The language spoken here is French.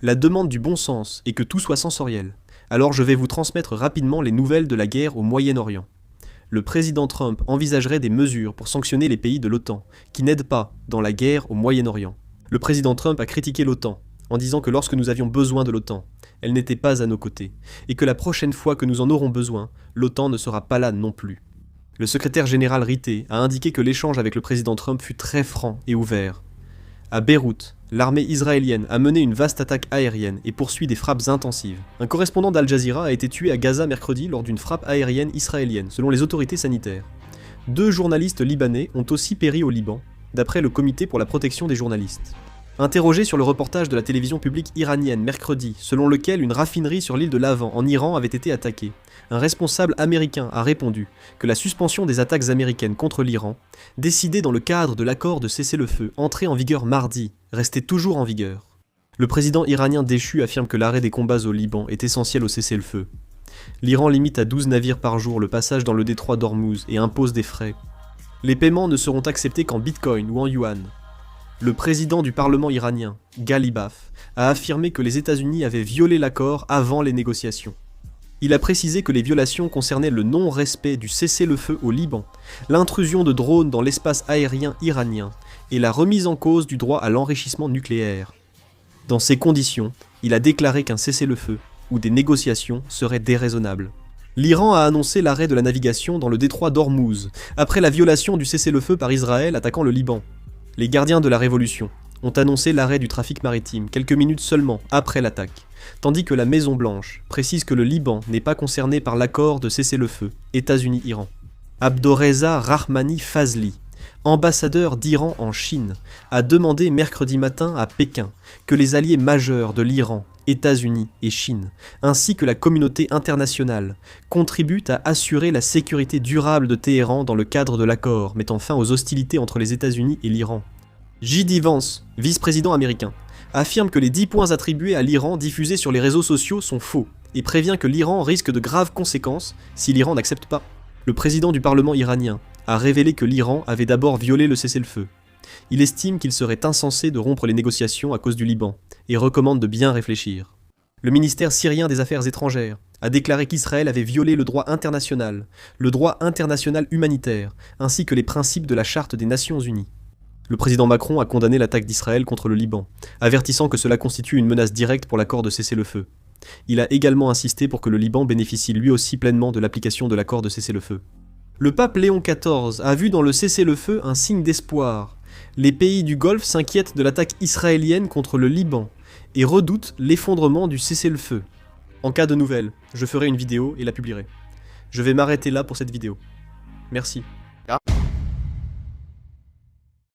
La demande du bon sens est que tout soit sensoriel. Alors je vais vous transmettre rapidement les nouvelles de la guerre au Moyen-Orient. Le président Trump envisagerait des mesures pour sanctionner les pays de l'OTAN, qui n'aident pas dans la guerre au Moyen-Orient. Le président Trump a critiqué l'OTAN, en disant que lorsque nous avions besoin de l'OTAN, elle n'était pas à nos côtés, et que la prochaine fois que nous en aurons besoin, l'OTAN ne sera pas là non plus. Le secrétaire général Ritter a indiqué que l'échange avec le président Trump fut très franc et ouvert. À Beyrouth, l'armée israélienne a mené une vaste attaque aérienne et poursuit des frappes intensives. Un correspondant d'Al Jazeera a été tué à Gaza mercredi lors d'une frappe aérienne israélienne, selon les autorités sanitaires. 2 journalistes libanais ont aussi péri au Liban, d'après le Comité pour la protection des journalistes. Interrogé sur le reportage de la télévision publique iranienne mercredi, selon lequel une raffinerie sur l'île de Lavant en Iran avait été attaquée, un responsable américain a répondu que la suspension des attaques américaines contre l'Iran, décidée dans le cadre de l'accord de cessez-le-feu entré en vigueur mardi, restait toujours en vigueur. Le président iranien déchu affirme que l'arrêt des combats au Liban est essentiel au cessez-le-feu. L'Iran limite à 12 navires par jour le passage dans le détroit d'Ormuz et impose des frais. Les paiements ne seront acceptés qu'en bitcoin ou en yuan. Le président du Parlement iranien, Ghalibaf, a affirmé que les États-Unis avaient violé l'accord avant les négociations. Il a précisé que les violations concernaient le non-respect du cessez-le-feu au Liban, l'intrusion de drones dans l'espace aérien iranien et la remise en cause du droit à l'enrichissement nucléaire. Dans ces conditions, il a déclaré qu'un cessez-le-feu ou des négociations seraient déraisonnables. L'Iran a annoncé l'arrêt de la navigation dans le détroit d'Ormuz, après la violation du cessez-le-feu par Israël attaquant le Liban. Les gardiens de la Révolution ont annoncé l'arrêt du trafic maritime quelques minutes seulement après l'attaque, tandis que la Maison-Blanche précise que le Liban n'est pas concerné par l'accord de cessez-le-feu États-Unis-Iran. Abdorreza Rahmani Fazli, ambassadeur d'Iran en Chine, a demandé mercredi matin à Pékin que les alliés majeurs de l'Iran, États-Unis et Chine, ainsi que la communauté internationale, contribuent à assurer la sécurité durable de Téhéran dans le cadre de l'accord mettant fin aux hostilités entre les États-Unis et l'Iran. J.D. Vance, vice-président américain, affirme que les 10 points attribués à l'Iran diffusés sur les réseaux sociaux sont faux et prévient que l'Iran risque de graves conséquences si l'Iran n'accepte pas. Le président du Parlement iranien a révélé que l'Iran avait d'abord violé le cessez-le-feu. Il estime qu'il serait insensé de rompre les négociations à cause du Liban et recommande de bien réfléchir. Le ministère syrien des Affaires étrangères a déclaré qu'Israël avait violé le droit international humanitaire, ainsi que les principes de la Charte des Nations Unies. Le président Macron a condamné l'attaque d'Israël contre le Liban, avertissant que cela constitue une menace directe pour l'accord de cessez-le-feu. Il a également insisté pour que le Liban bénéficie lui aussi pleinement de l'application de l'accord de cessez-le-feu. Le pape Léon XIV a vu dans le cessez-le-feu un signe d'espoir. Les pays du Golfe s'inquiètent de l'attaque israélienne contre le Liban et redoutent l'effondrement du cessez-le-feu. En cas de nouvelles, je ferai une vidéo et la publierai. Je vais m'arrêter là pour cette vidéo. Merci.